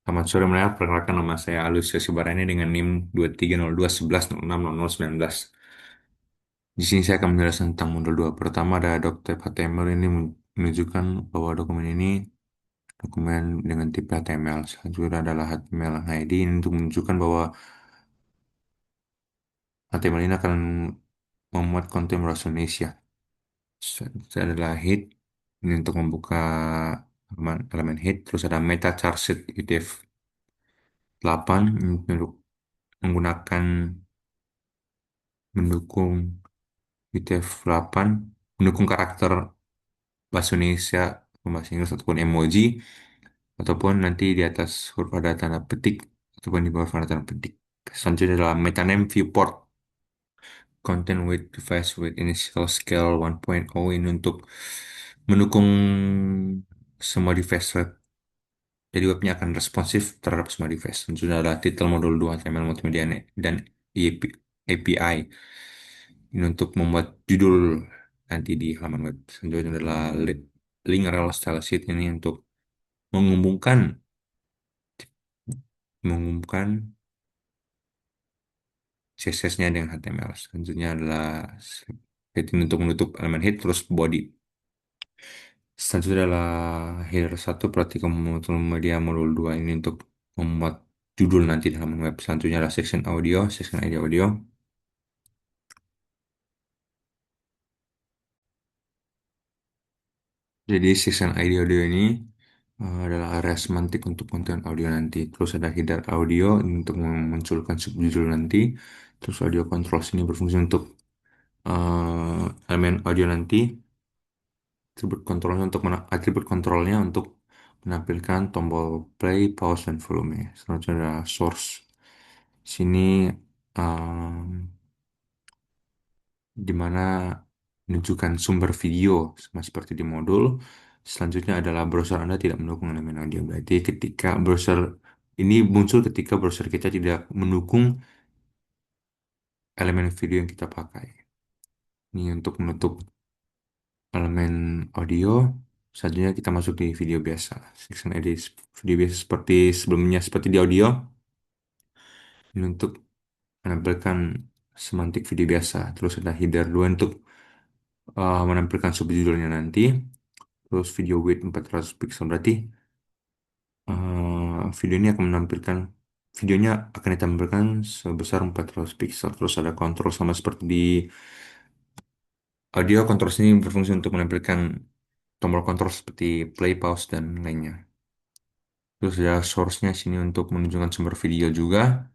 Selamat sore, mendengar. Perkenalkan nama saya Alusius Sibarani dengan NIM 230211060019. Di sini saya akan menjelaskan tentang modul 2. Pertama ada Dr. HTML ini menunjukkan bahwa dokumen ini dokumen dengan tipe HTML. Selanjutnya adalah HTML ID ini untuk menunjukkan bahwa HTML ini akan memuat konten bahasa Indonesia. Selanjutnya adalah head ini untuk membuka elemen head. Terus ada meta charset UTF-8 ini untuk menggunakan mendukung UTF-8 mendukung karakter bahasa Indonesia, bahasa Inggris ataupun emoji, ataupun nanti di atas huruf ada tanda petik ataupun di bawah ada tanda petik. Selanjutnya adalah metaname viewport content with device with initial scale 1.0 ini untuk mendukung semua device web. Jadi webnya akan responsif terhadap semua device. Selanjutnya adalah title modul 2 HTML multimedia dan API. Ini untuk membuat judul nanti di halaman web. Selanjutnya adalah link rel style sheet ini untuk mengumumkan mengumumkan CSS-nya dengan HTML. Selanjutnya adalah heading untuk menutup elemen head terus body. Selanjutnya adalah header 1 praktikum multimedia modul 2 ini untuk membuat judul nanti di halaman web. Selanjutnya adalah section ID audio. Jadi section ID audio ini adalah area semantik untuk konten audio nanti. Terus ada header audio ini untuk memunculkan subjudul nanti. Terus audio controls ini berfungsi untuk elemen audio nanti. Atribut kontrolnya untuk menampilkan tombol play, pause, dan volume. Selanjutnya ada source. Sini um, di mana menunjukkan sumber video sama seperti di modul. Selanjutnya adalah browser Anda tidak mendukung elemen audio. Berarti ketika browser ini muncul ketika browser kita tidak mendukung elemen video yang kita pakai. Ini untuk menutup elemen audio. Selanjutnya kita masuk di video biasa. Section edit video biasa seperti sebelumnya seperti di audio. Ini untuk menampilkan semantik video biasa. Terus ada header 2 untuk menampilkan subjudulnya nanti. Terus video width 400 pixel berarti video ini akan menampilkan videonya akan ditampilkan sebesar 400 pixel. Terus ada kontrol sama seperti di audio. Kontrol ini berfungsi untuk menampilkan tombol kontrol seperti play, pause, dan lainnya. Terus ada source-nya sini untuk menunjukkan sumber video juga.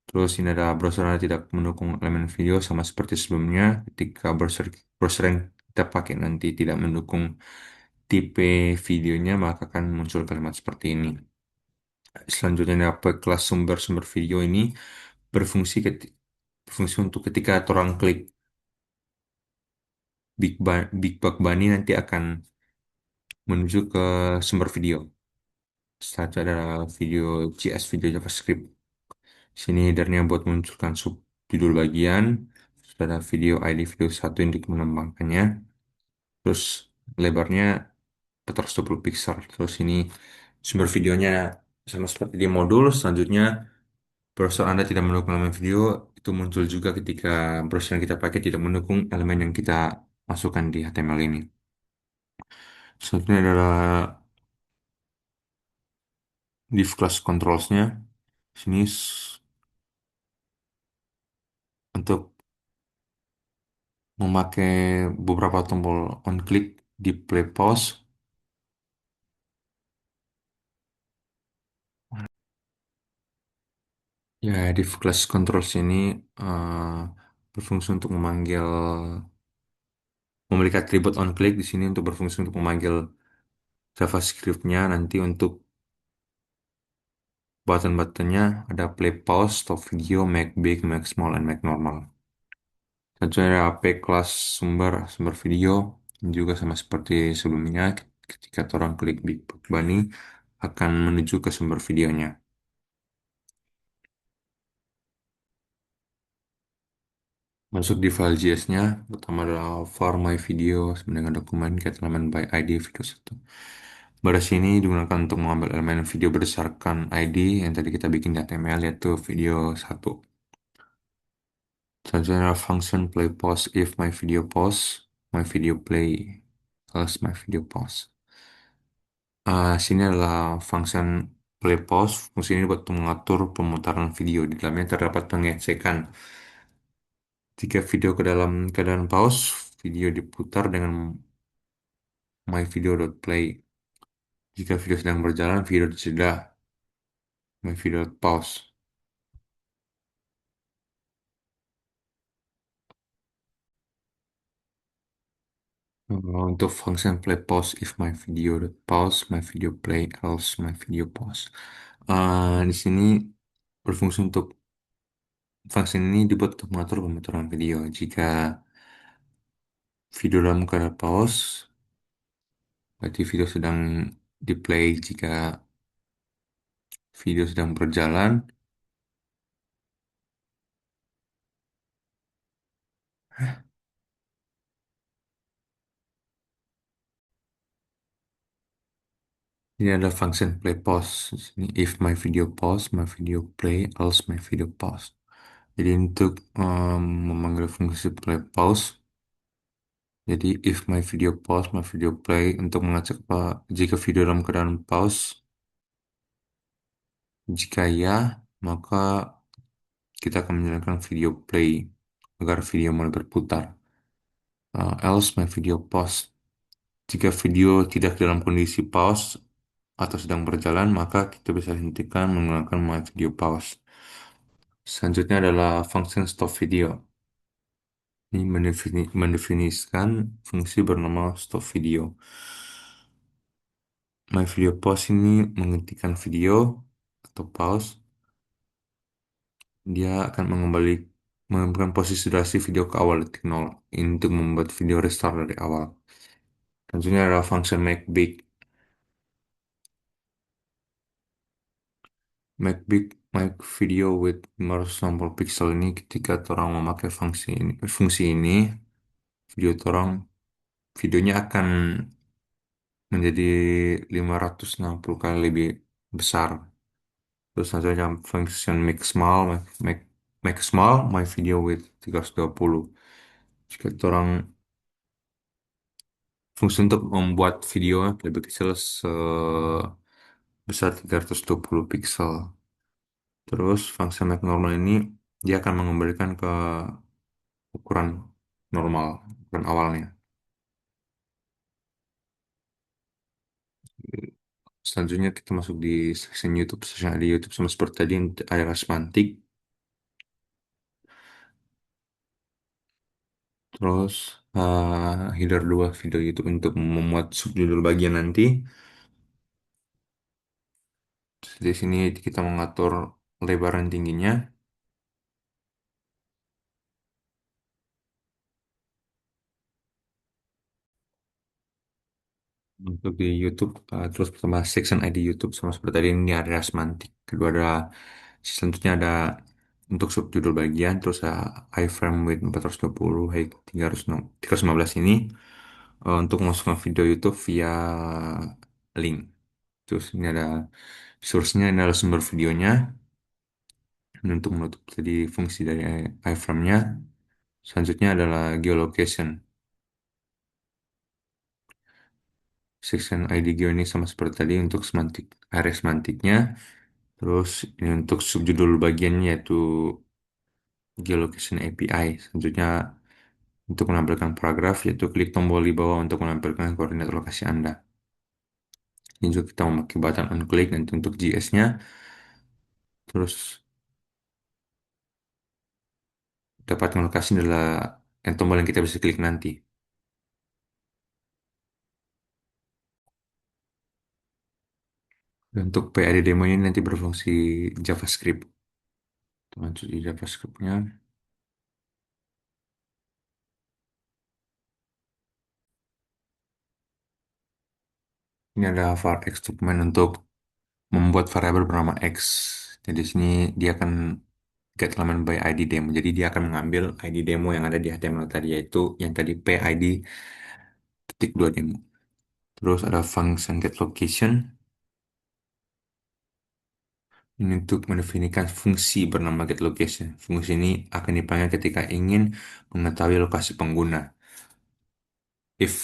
Terus ini ada browser yang tidak mendukung elemen video sama seperti sebelumnya. Ketika browser yang kita pakai nanti tidak mendukung tipe videonya, maka akan muncul kalimat seperti ini. Selanjutnya ada kelas sumber-sumber video ini berfungsi untuk ketika orang klik Big Buck Bunny nanti akan menuju ke sumber video. Selanjutnya ada video JS, video JavaScript. Sini headernya buat munculkan subjudul bagian. Terus ada video ID video 1 untuk mengembangkannya. Terus lebarnya 420 pixel. Terus ini sumber videonya sama seperti di modul. Selanjutnya browser Anda tidak mendukung elemen video. Itu muncul juga ketika browser yang kita pakai tidak mendukung elemen yang kita masukkan di HTML ini. Selanjutnya adalah div class controls-nya. Sini untuk memakai beberapa tombol on click di play pause. Ya, div class controls ini eh, berfungsi untuk memiliki atribut on click di sini untuk berfungsi untuk memanggil JavaScript-nya nanti untuk button-buttonnya ada play pause, stop video, make big, make small, and make normal. Selanjutnya ada AP kelas sumber video juga sama seperti sebelumnya ketika orang klik Big Bunny akan menuju ke sumber videonya. Masuk di file JS-nya, pertama adalah for my video dengan dokumen get element by ID video 1. Baris ini digunakan untuk mengambil elemen video berdasarkan ID yang tadi kita bikin di HTML, yaitu video satu. Selanjutnya adalah function play pause if my video pause, my video play, else my video pause. Sini adalah function play pause. Fungsi ini buat mengatur pemutaran video. Di dalamnya terdapat pengecekan. Jika video ke dalam keadaan pause, video diputar dengan myvideo.play. Jika video sedang berjalan, video dijeda myvideo.pause. Untuk function play pause if my video.pause, my video play, else my video pause. Di sini berfungsi untuk function ini dibuat untuk mengatur pemutaran video. Jika video dalam keadaan pause, berarti video sedang di play. Jika video sedang berjalan, ini ada function play pause. Di sini, if my video pause, my video play, else my video pause. Jadi untuk memanggil fungsi play pause, jadi if my video pause, my video play untuk mengecek apa jika video dalam keadaan pause. Jika ya, maka kita akan menjalankan video play agar video mulai berputar. Else my video pause. Jika video tidak dalam kondisi pause atau sedang berjalan, maka kita bisa hentikan menggunakan my video pause. Selanjutnya adalah function stop video. Ini mendefinisikan fungsi bernama stop video. My video pause ini menghentikan video atau pause. Dia akan mengembalikan posisi durasi video ke awal detik 0 untuk membuat video restart dari awal. Selanjutnya adalah function make big. Make big make video with 560 pixel ini ketika orang memakai fungsi ini video orang videonya akan menjadi 560 kali lebih besar. Terus selanjutnya function make small, make small my video with 320. Jika orang fungsi untuk membuat video lebih kecil sebesar 320 pixel. Terus fungsi make normal ini dia akan mengembalikan ke ukuran normal, ukuran awalnya. Selanjutnya kita masuk di section YouTube. Section di YouTube sama seperti tadi ada semantik. Terus header 2 video YouTube untuk memuat subjudul bagian nanti. Di sini kita mengatur lebaran tingginya. Untuk di YouTube, terus pertama section ID YouTube sama seperti tadi ini ada semantik. Kedua ada selanjutnya ada untuk subjudul bagian, terus iframe width 420, height 315 ini untuk memasukkan video YouTube via link. Terus ini ada source-nya, ini adalah sumber videonya. Dan untuk menutup tadi fungsi dari iframe-nya, selanjutnya adalah geolocation. Section ID geo ini sama seperti tadi untuk semantik, area semantiknya. Terus ini untuk subjudul bagiannya yaitu geolocation API. Selanjutnya untuk menampilkan paragraf yaitu klik tombol di bawah untuk menampilkan koordinat lokasi Anda. Ini juga kita memakai button on click nanti untuk JS-nya. Terus dapatkan lokasi adalah yang tombol yang kita bisa klik nanti. Dan untuk PID demo ini nanti berfungsi JavaScript. Lanjut di JavaScript-nya. Ini ada var x dokumen untuk membuat variabel bernama x. Jadi di sini dia akan get element by ID demo. Jadi dia akan mengambil ID demo yang ada di HTML tadi yaitu yang tadi PID titik 2 demo. Terus ada function get location. Ini untuk mendefinisikan fungsi bernama get location. Fungsi ini akan dipanggil ketika ingin mengetahui lokasi pengguna. If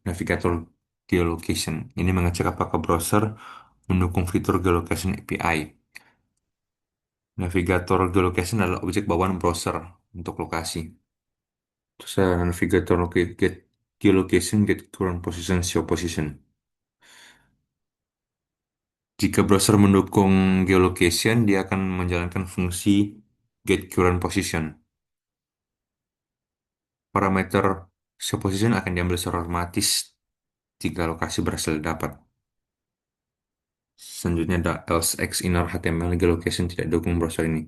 navigator geolocation. Ini mengecek apakah browser mendukung fitur geolocation API. Navigator geolocation adalah objek bawaan browser untuk lokasi. Terus ada navigator get geolocation, get current position, show position. Jika browser mendukung geolocation, dia akan menjalankan fungsi get current position. Parameter show position akan diambil secara otomatis jika lokasi berhasil didapat. Selanjutnya ada else x inner HTML geolocation tidak dukung browser ini.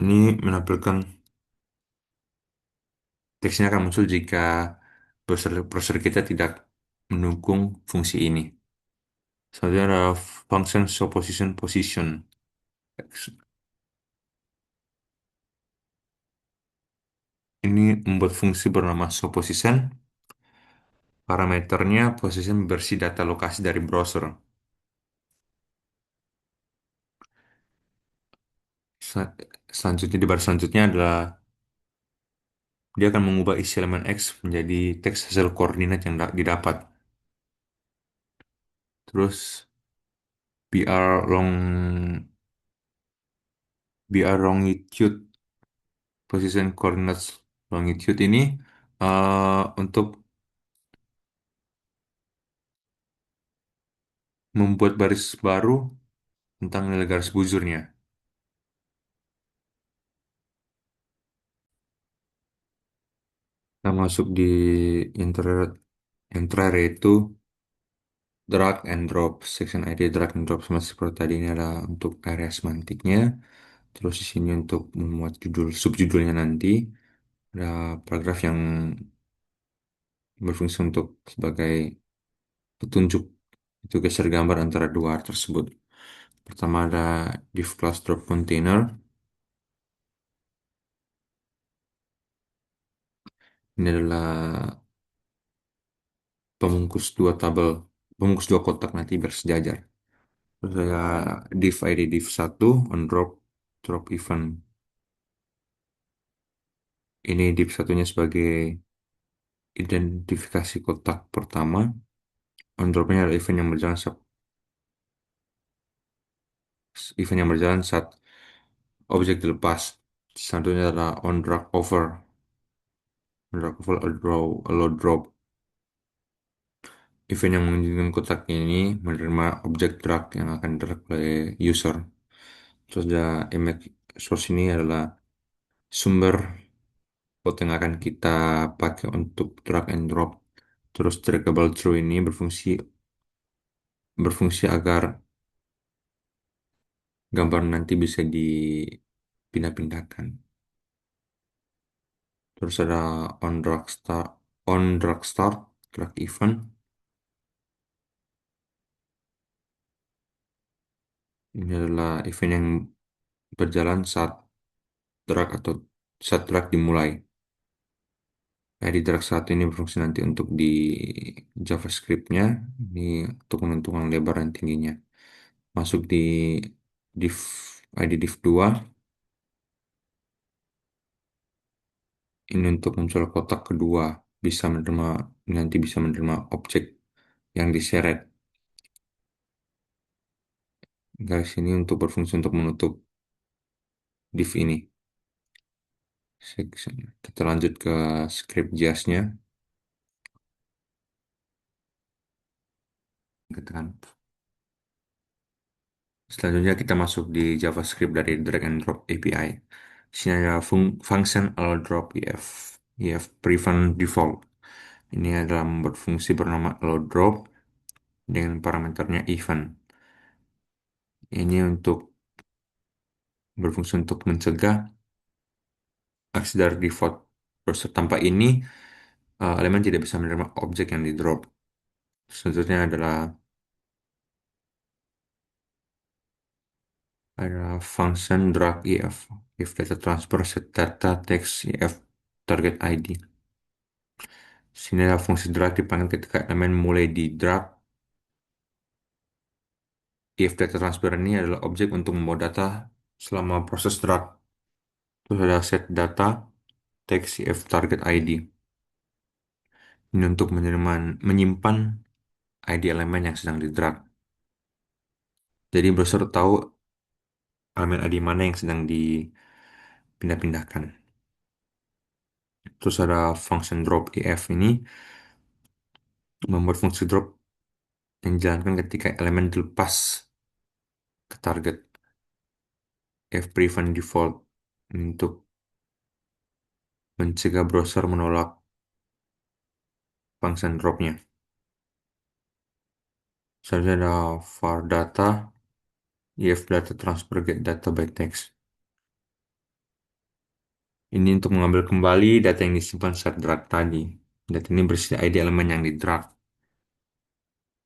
Ini menampilkan teksnya akan muncul jika browser kita tidak mendukung fungsi ini. Selanjutnya ada function show position position. Ini membuat fungsi bernama show position. Parameternya position bersih data lokasi dari browser. Sel- Selanjutnya di baris selanjutnya adalah dia akan mengubah isi elemen X menjadi teks hasil koordinat yang didapat. Terus BR longitude position coordinates longitude ini untuk membuat baris baru tentang nilai garis bujurnya. Kita masuk di yang terakhir itu drag and drop. Section ID drag and drop sama seperti tadi ini adalah untuk area semantiknya. Terus di sini untuk memuat judul subjudulnya nanti ada paragraf yang berfungsi untuk sebagai petunjuk itu geser gambar antara dua tersebut. Pertama ada div class drop container. Ini adalah pembungkus dua tabel, pembungkus dua kotak nanti bersejajar. Terus ada div ID div satu on drop drop event. Ini div satunya sebagai identifikasi kotak pertama. On dropnya adalah event yang berjalan saat objek dilepas. Satunya adalah on drag over allow drop. Event yang mengunjungi kotak ini menerima objek drag yang akan drag oleh user. Terus ada image source ini adalah sumber code yang akan kita pakai untuk drag and drop. Terus draggable through ini berfungsi agar gambar nanti bisa dipindah-pindahkan. Terus ada on drag start, drag event. Ini adalah event yang berjalan saat drag dimulai. Di drag satu ini berfungsi nanti untuk di JavaScript-nya, ini untuk menentukan lebar dan tingginya. Masuk di div div 2 ini untuk muncul kotak kedua nanti bisa menerima objek yang diseret. Garis ini untuk berfungsi untuk menutup div ini. Kita lanjut ke script JS-nya. Ketekan. Selanjutnya kita masuk di JavaScript dari drag and drop API. Di sini ada function allow drop if prevent default. Ini adalah membuat fungsi bernama allow drop dengan parameternya event. Ini berfungsi untuk mencegah aksi dari default browser. Tanpa ini, elemen tidak bisa menerima objek yang di drop. Selanjutnya ada function drag if data transfer set data text if target ID. Sini ada fungsi drag dipanggil ketika elemen mulai di drag. If data transfer ini adalah objek untuk membawa data selama proses drag. Terus ada set data text if target ID. Ini untuk menyimpan ID elemen yang sedang di drag. Jadi browser tahu elemen ID mana yang sedang dipindah-pindahkan. Terus ada function drop if ini membuat fungsi drop yang dijalankan ketika elemen dilepas ke target. If prevent default untuk mencegah browser menolak function dropnya. Selanjutnya ada var data, if data transfer get data by text. Ini untuk mengambil kembali data yang disimpan saat drag tadi. Data ini berisi ID elemen yang di drag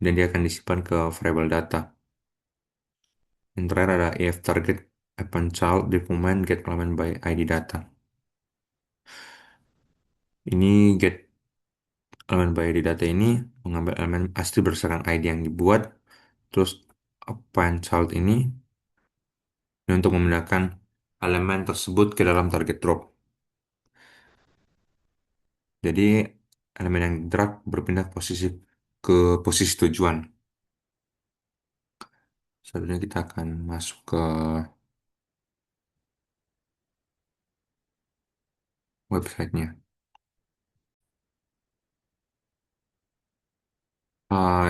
dan dia akan disimpan ke variable data. Yang terakhir ada if target upon child document get element by ID data. Ini get elemen by ID data ini mengambil elemen asli berdasarkan ID yang dibuat. Terus append child ini untuk memindahkan elemen tersebut ke dalam target drop. Jadi elemen yang drag berpindah ke posisi tujuan. Selanjutnya kita akan masuk ke websitenya.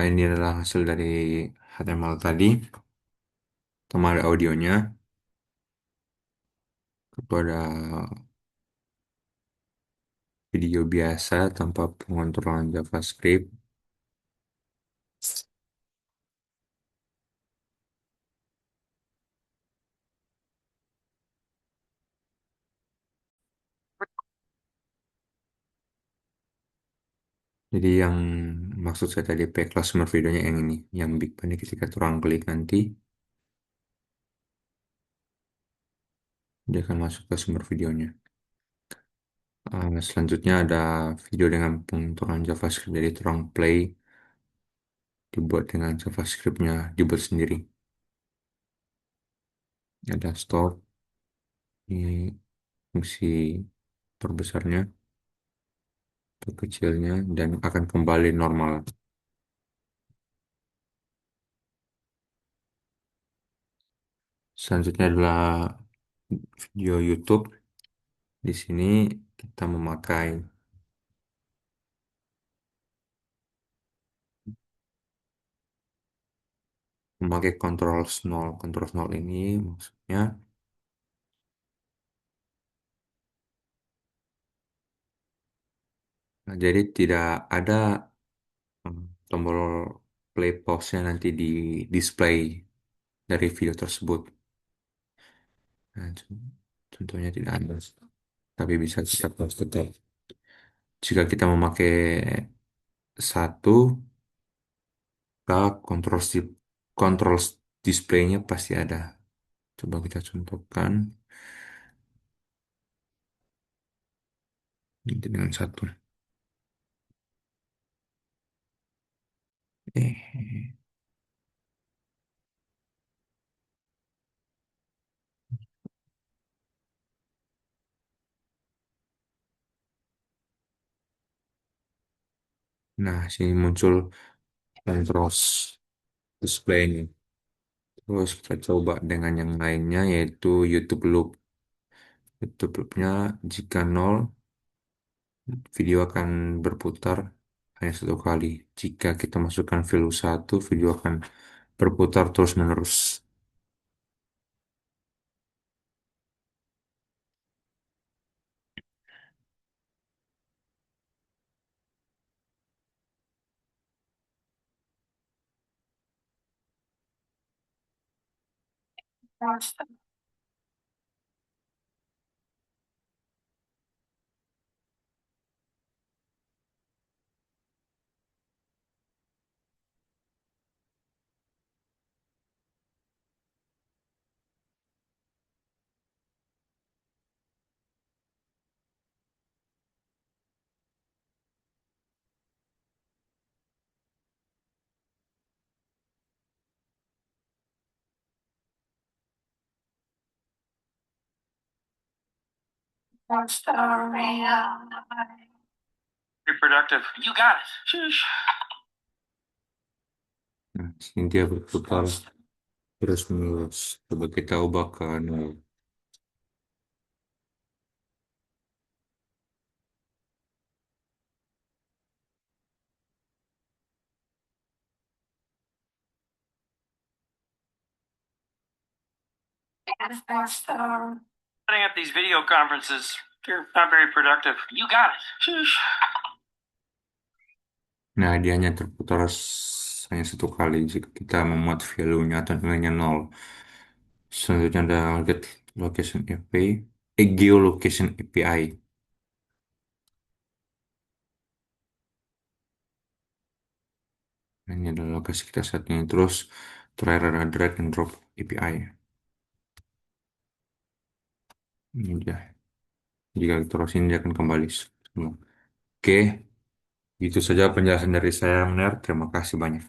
Ini adalah hasil dari HTML tadi. Pertama ada audionya, kedua ada video biasa tanpa pengontrolan JavaScript. Jadi yang maksud saya tadi pakai customer videonya yang ini, yang big pen ketika orang klik nanti dia akan masuk ke sumber videonya. Selanjutnya ada video dengan pengaturan JavaScript. Jadi orang play dibuat dengan JavaScriptnya dibuat sendiri. Ada stop, ini fungsi perbesarnya, perkecilnya, dan akan kembali normal. Selanjutnya adalah video YouTube. Di sini kita memakai control nol ini maksudnya, nah, jadi tidak ada tombol play pause-nya nanti di display dari video tersebut. Nah, contohnya tidak ada, tapi bisa kita pause tetap. Jika kita memakai satu, maka kontrol displaynya pasti ada. Coba kita contohkan ini dengan satu. Eh, nah, sini muncul kontrol display ini. Terus kita coba dengan yang lainnya yaitu YouTube Loop. YouTube Loop-nya jika nol, video akan berputar hanya satu kali. Jika kita masukkan value satu, video akan berputar terus-menerus. Reproductive. You got it. Sheesh. Nah, sini dia berputar terus menerus. Coba kita ubah ke nol. Setting up these video conferences, they're not very productive. You got it. Sheesh. Nah, dia hanya terputar hanya satu kali jika kita memuat value-nya atau nilainya nol. Selanjutnya ada get location API, geolocation API. Nah, ini adalah lokasi kita saat ini. Terus terakhir ada drag and drop API. Ini dia. Jika kita terus ini dia akan kembali semua. Oke, itu saja penjelasan dari saya, Benar. Terima kasih banyak.